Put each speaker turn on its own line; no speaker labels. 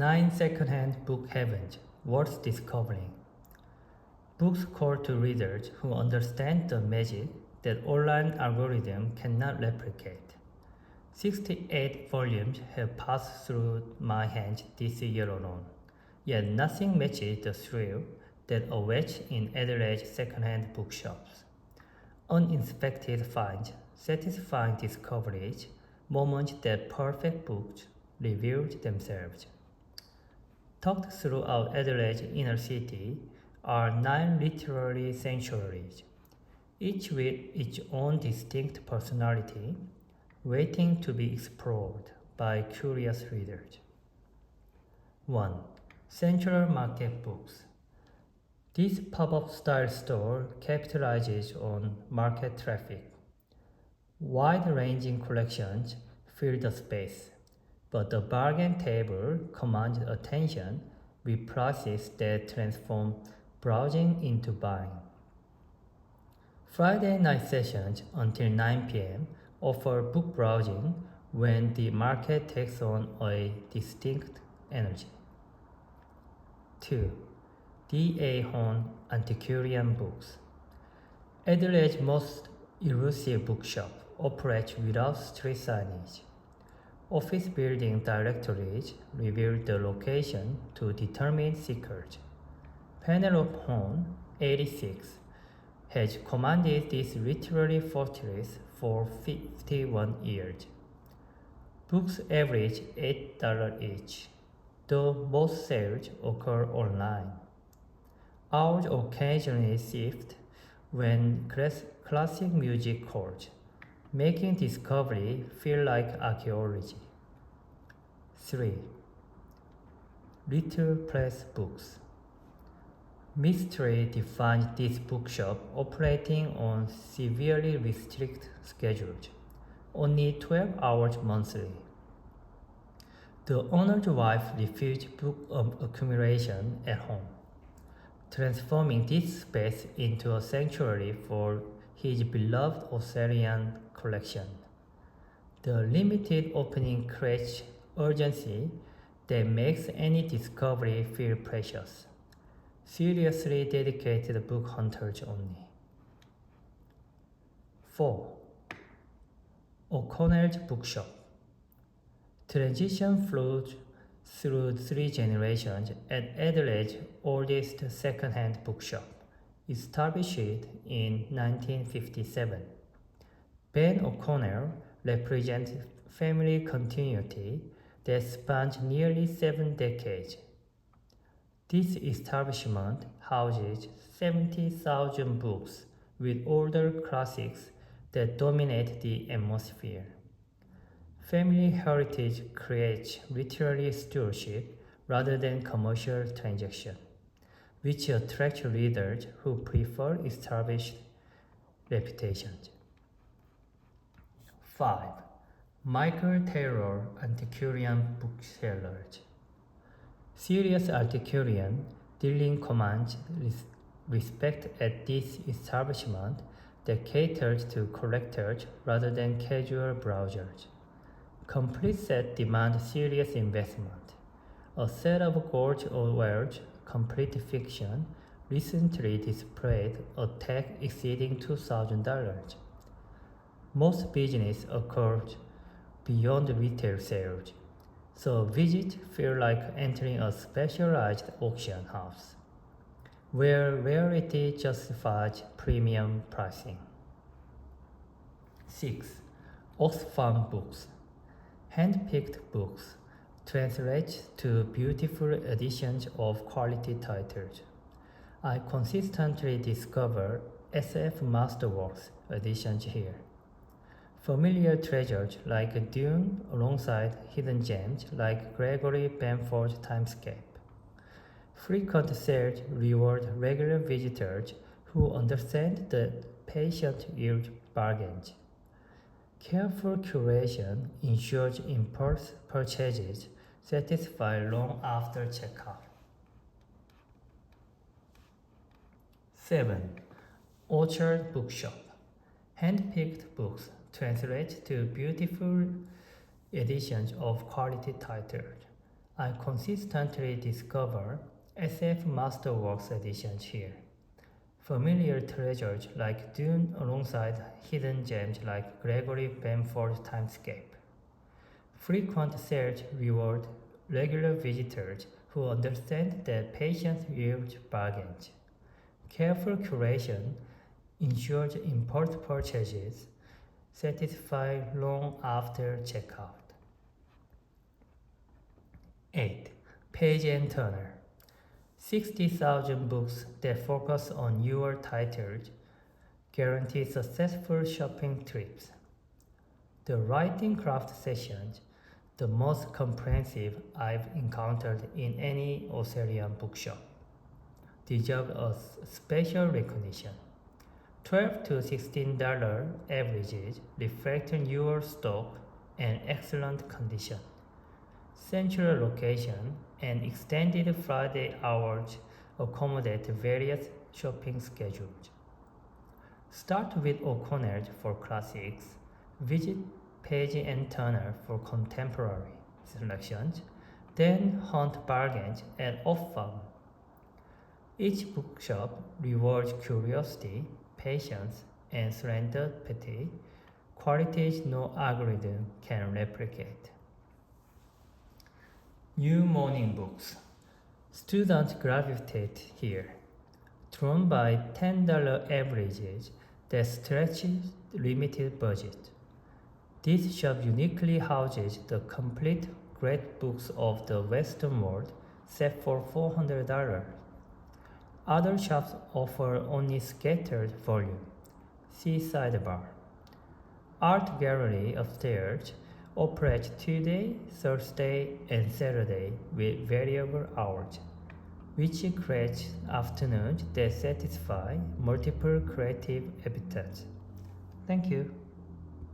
9 second-hand book heavens worth discovering. Books call to readers who understand the magic that online algorithm cannot replicate. 68 volumes have passed through my hands this year alone, yet nothing matches the thrill that awaits in Adelaide second-hand bookshops. Uninspected finds, satisfying discoveries, moments that perfect books revealed themselves. Tucked throughout Adelaide's inner city are 9 literary sanctuaries, each with its own distinct personality, waiting to be explored by curious readers. 1. Central Market Books. This pop-up style store capitalizes on market traffic. Wide-ranging collections fill the space, but the bargain table commands attention with prices that transform browsing into buying. Friday night sessions until 9 p.m. offer book browsing when the market takes on a distinct energy. 2. D.A. Horn Antiquarian Books. Adelaide's most elusive bookshop operates without street signage. Office building directories reveal the location to determined seekers. Penelope Horn, 86, has commanded this literary fortress for 51 years. Books average $8 each, though most sales occur online. Hours occasionally shift when classic music calls, making discovery feel like archaeology. 3. Little Press Books. Mystery defines this bookshop operating on severely restricted schedules, only 12 hours monthly. The owner's wife refused book accumulation at home, transforming this space into a sanctuary for his beloved Australian collection. The limited opening creates urgency that makes any discovery feel precious. Seriously dedicated book hunters only. 4. O'Connell's Bookshop. Transition flowed through 3 generations at Adelaide's oldest second-hand bookshop, established in 1957. Ben O'Connell represents family continuity that spans nearly 7 decades. This establishment houses 70,000 books with older classics that dominate the atmosphere. Family heritage creates literary stewardship rather than commercial transaction, which attracts readers who prefer established reputations. 5. Michael Taylor Antiquarian Booksellers. Serious antiquarian dealing commands respect at this establishment that caters to collectors rather than casual browsers. Complete set demand serious investment. A set of George Orwell's complete fiction recently displayed a tag exceeding $2,000. Most business occurs beyond retail sales, so visits feel like entering a specialized auction house, where rarity justifies premium pricing. 6. Oxfam Books. Hand-picked books translate to beautiful editions of quality titles. I consistently discover SF Masterworks editions here. Familiar treasures like Dune alongside hidden gems like Gregory Benford's Timescape. Frequent sales reward regular visitors who understand the patient yield bargains. Careful curation ensures impulse purchases satisfy long after checkout. 7. Orchard Bookshop. Hand-picked books translate to beautiful editions of quality titles. I consistently discover SF Masterworks editions here. Familiar treasures like Dune alongside hidden gems like Gregory Bamford's Timescape. Frequent sales reward regular visitors who understand that patience yields bargains. Careful curation ensures impulse purchases satisfy long after checkout. 8. Page and Turner. 60,000 books that focus on your titles guarantee successful shopping trips. The writing craft sessions, the most comprehensive I've encountered in any Australian bookshop, deserve a special recognition. $12 to $16 averages reflect your stock and excellent condition. Central location and extended Friday hours accommodate various shopping schedules. Start with O'Connell's for classics, visit Page and Turner for contemporary selections, then hunt bargains at off-farm. Each bookshop rewards curiosity, patience, and serendipity, qualities no algorithm can replicate. New morning books. Students gravitate here, drawn by $10 averages that stretches limited budget. This shop uniquely houses the complete great books of the Western world set for $400. Other shops offer only scattered volume. See sidebar. Art Gallery upstairs operates Tuesday, Thursday, and Saturday with variable hours, which creates afternoons that satisfy multiple creative appetites. Thank you.